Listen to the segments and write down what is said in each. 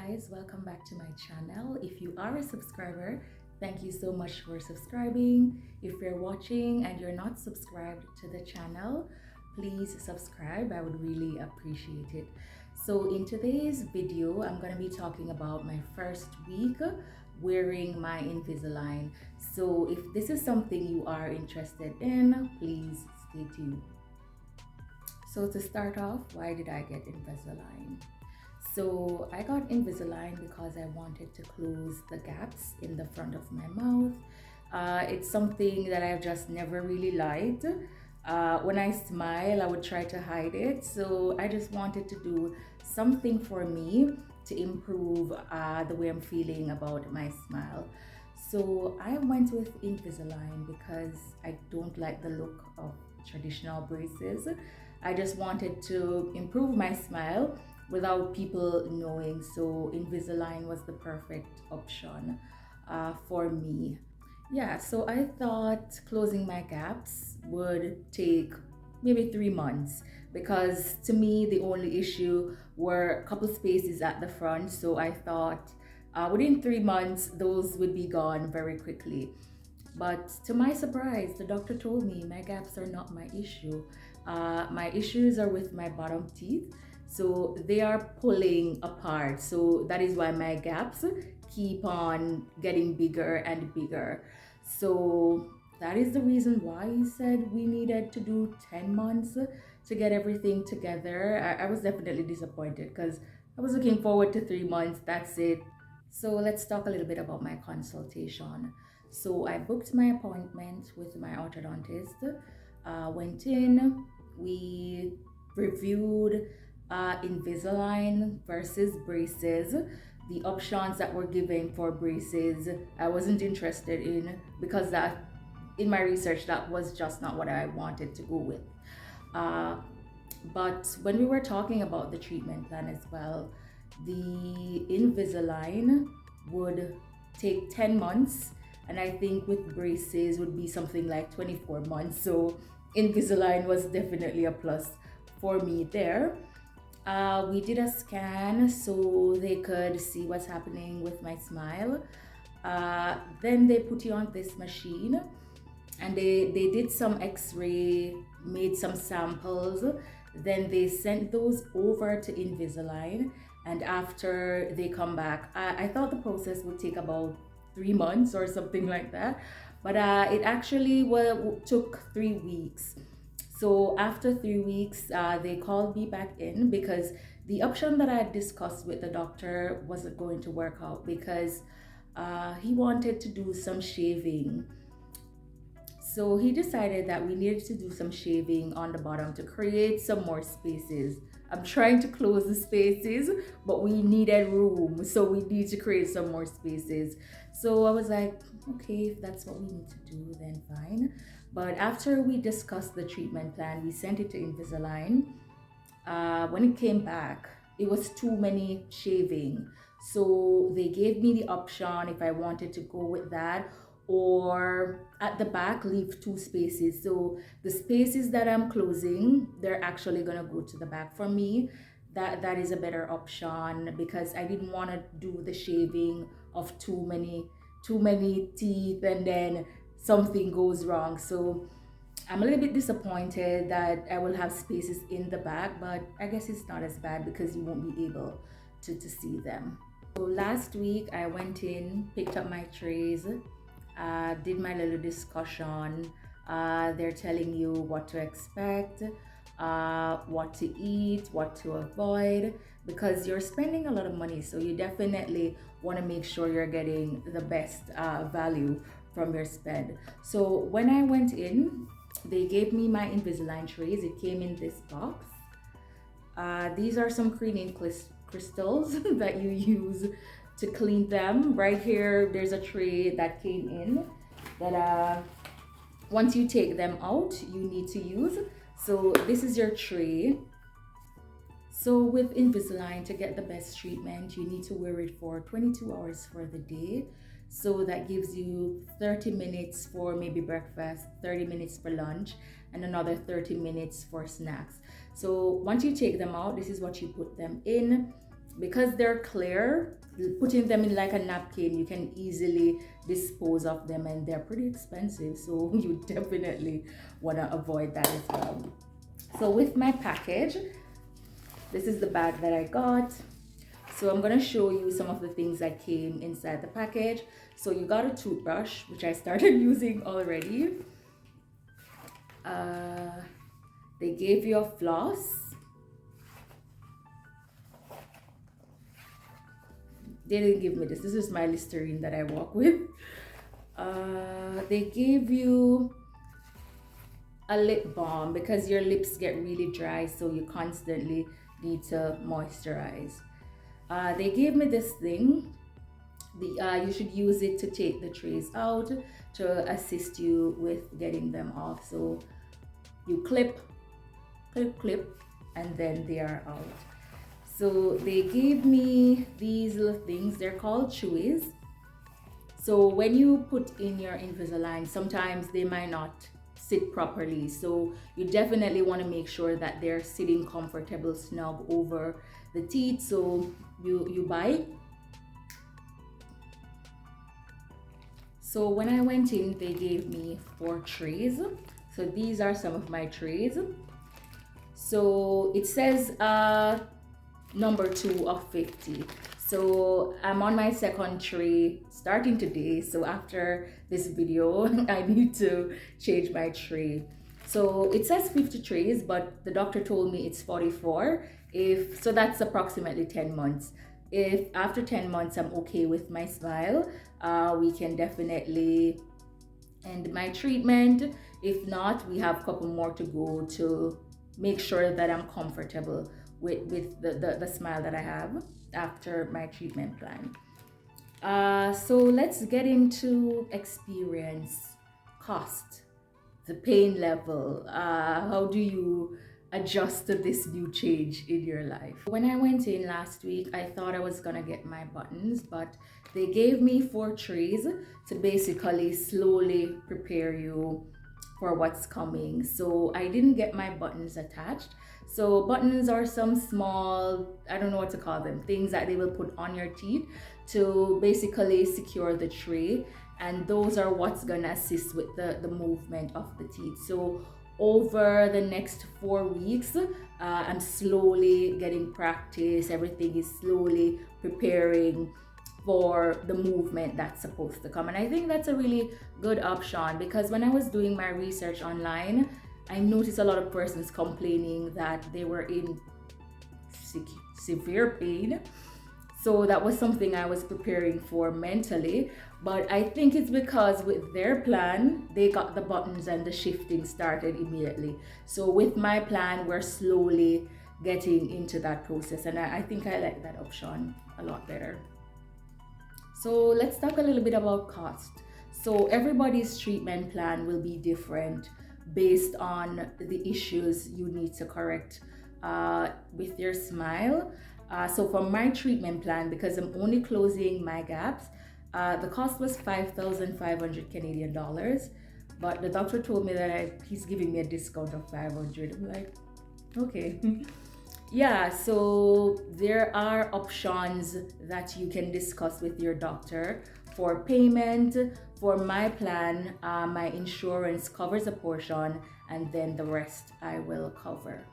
guys, welcome back to my channel. If you are a subscriber, thank you so much for subscribing. If you're watching and you're not subscribed to the channel, please subscribe. I would really appreciate it. So in today's video, I'm going to be talking about my first week wearing my Invisalign. So if this is something you are interested in, please stay tuned. So to start off, why did I get Invisalign? So I got Invisalign because I wanted to close the gaps in the front of my mouth. It's something that I've just never really liked. When I smile, I would try to hide it. So I just wanted to do something for me to improve the way I'm feeling about my smile. So I went with Invisalign because I don't like the look of traditional braces. I just wanted to improve my smile without people knowing, so Invisalign was the perfect option for me. Yeah, so I thought closing my gaps would take maybe 3 months because to me the only issue were a couple spaces at the front, so I thought within 3 months those would be gone very quickly. But to my surprise, the doctor told me my gaps are not my issue. My issues are with my bottom teeth. So they are pulling apart. So that is why my gaps keep on getting bigger and bigger. So that is the reason why he said we needed to do 10 months to get everything together. I was definitely disappointed because I was looking forward to 3 months. That's it. So let's talk a little bit about my consultation. So I booked my appointment with my orthodontist, went in, we reviewed Invisalign versus braces. The options that were given for braces, I wasn't interested in because that, in my research, that was just not what I wanted to go with. But when we were talking about the treatment plan as well, the Invisalign would take 10 months, and I think with braces would be something like 24 months. So Invisalign was definitely a plus for me there. We did a scan so they could see what's happening with my smile. Then they put you on this machine and they did some x-ray, made some samples. Then they sent those over to Invisalign. And after they come back, I thought the process would take about 3 months or something like that. But it actually took 3 weeks. So after 3 weeks, they called me back in because the option that I had discussed with the doctor wasn't going to work out because he wanted to do some shaving. So he decided that we needed to do some shaving on the bottom to create some more spaces. I'm trying to close the spaces, but we needed room. So we need to create some more spaces. So I was like, okay, if that's what we need to do, then fine. But after we discussed the treatment plan, we sent it to Invisalign. When it came back, it was too many shaving. So they gave me the option if I wanted to go with that, or at the back leave 2 spaces. So the spaces that I'm closing, they're actually gonna go to the back. For me, that is a better option because I didn't want to do the shaving of too many teeth and then something goes wrong. So I'm a little bit disappointed that I will have spaces in the back, but I guess it's not as bad because you won't be able to see them. So last week I went in, picked up my trays, did my little discussion. They're telling you what to expect, what to eat, what to avoid, because you're spending a lot of money. So you definitely want to make sure you're getting the best value from your spend. So when I went in, they gave me my Invisalign trays. It came in this box. These are some cleaning crystals that you use to clean them. Right here, there's a tray that came in that once you take them out, you need to use. So this is your tray. So with Invisalign, to get the best treatment, you need to wear it for 22 hours for the day. So that gives you 30 minutes for maybe breakfast, 30 minutes for lunch, and another 30 minutes for snacks. So once you take them out, this is what you put them in. because they're clear, putting them in like a napkin, you can easily dispose of them, and they're pretty expensive, so you definitely want to avoid that as well. So with my package, this is the bag that I got. So I'm gonna show you some of the things that came inside the package. So you got a toothbrush, which I started using already. They gave you a floss. They didn't give me this. This is my Listerine that I walk with. They gave you a lip balm because your lips get really dry, so you constantly need to moisturize. They gave me this thing. You should use it to take the trays out to assist you with getting them off. So you clip, and then they are out. So they gave me these little things. They're called chewies. So when you put in your Invisalign, sometimes they might not sit properly. So you definitely want to make sure that they're sitting comfortable, snug over the teeth. So you bite. So when I went in, they gave me 4 trays. So these are some of my trays. So it says number 2 of 50. So I'm on my second tray starting today. So after this video, I need to change my tray. So it says 50 trays, but the doctor told me it's 44. So that's approximately 10 months. If after 10 months I'm okay with my smile, we can definitely end my treatment. If not, we have a couple more to go to make sure that I'm comfortable with the smile that I have after my treatment plan. So let's get into experience, cost, the pain level. How do you adjust to this new change in your life? When I went in last week, I thought I was gonna get my buttons, but they gave me 4 trays to basically slowly prepare you for what's coming. So I didn't get my buttons attached. So buttons are some small, I don't know what to call them, things that they will put on your teeth to basically secure the tray. And those are what's gonna assist with the movement of the teeth. So over the next 4 weeks, I'm slowly getting practice. Everything is slowly preparing for the movement that's supposed to come. And I think that's a really good option, because when I was doing my research online, I noticed a lot of persons complaining that they were in severe pain. So that was something I was preparing for mentally. But I think it's because with their plan, they got the buttons and the shifting started immediately. So with my plan, we're slowly getting into that process. And I think I like that option a lot better. So let's talk a little bit about cost. So everybody's treatment plan will be different based on the issues you need to correct with your smile. So for my treatment plan, because I'm only closing my gaps, the cost was 5,500 Canadian dollars, but the doctor told me that he's giving me a discount of 500. I'm like, okay. Yeah, so there are options that you can discuss with your doctor for payment. For my plan, my insurance covers a portion, and then the rest I will cover.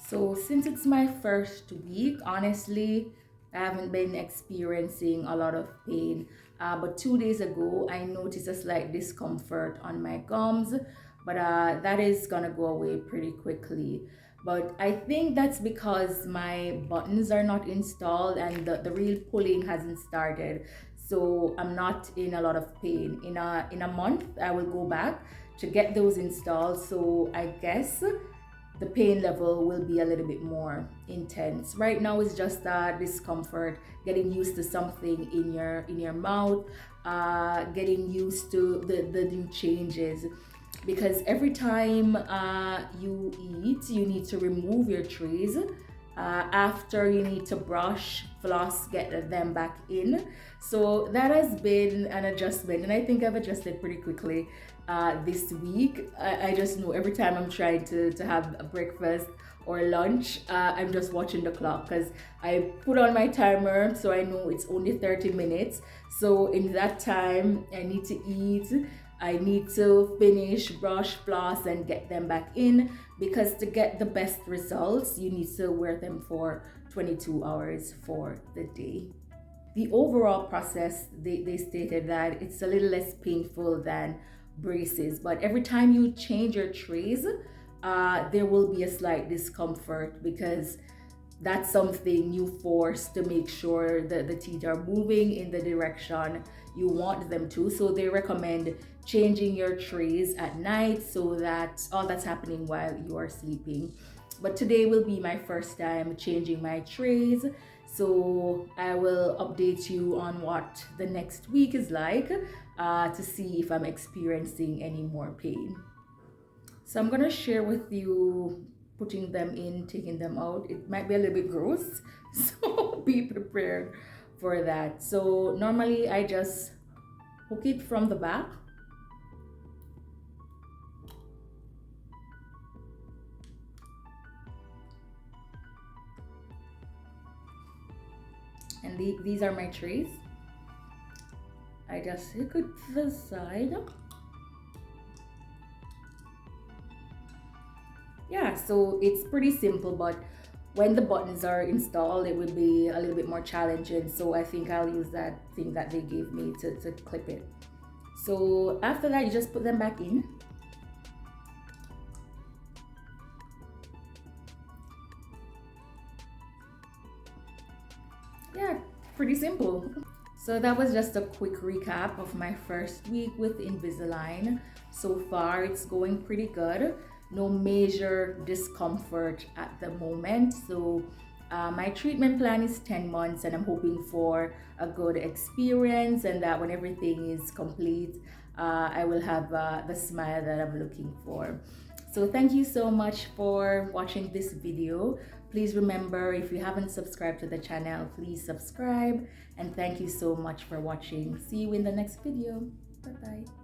So since it's my first week, honestly, I haven't been experiencing a lot of pain. But 2 days ago, I noticed a slight discomfort on my gums, but that is gonna go away pretty quickly. But I think that's because my buttons are not installed and the real pulling hasn't started. So I'm not in a lot of pain. In a month, I will go back to get those installed. So I guess the pain level will be a little bit more intense. Right now it's just discomfort, getting used to something in your mouth, getting used to the new changes. Because every time you eat, you need to remove your trays. After, you need to brush, floss, get them back in. So that has been an adjustment, and I think I've adjusted pretty quickly this week. I just know every time I'm trying to have a breakfast or lunch, I'm just watching the clock because I put on my timer so I know it's only 30 minutes. So in that time, I need to eat, I need to finish, brush, floss, and get them back in, because to get the best results, you need to wear them for 22 hours for the day. The overall process, they stated that it's a little less painful than braces, but every time you change your trays, there will be a slight discomfort, because that's something you force to make sure that the teeth are moving in the direction you want them to. So they recommend changing your trays at night so that all that's happening while you are sleeping. But today will be my first time changing my trays, so I will update you on what the next week is like, to see if I'm experiencing any more pain. So I'm gonna share with you putting them in, taking them out. It might be a little bit gross, so be prepared for that. So normally I just hook it from the back. And these are my trays. I just hook it to the side. Yeah, so it's pretty simple, but when the buttons are installed, it will be a little bit more challenging. So I think I'll use that thing that they gave me to clip it. So after that, you just put them back in. Yeah, pretty simple. So that was just a quick recap of my first week with Invisalign. So far, it's going pretty good. No major discomfort at the moment. So my treatment plan is 10 months, and I'm hoping for a good experience, and that when everything is complete, I will have the smile that I'm looking for. So thank you so much for watching this video. Please remember, if you haven't subscribed to the channel, please subscribe, and thank you so much for watching. See you in the next video. Bye bye.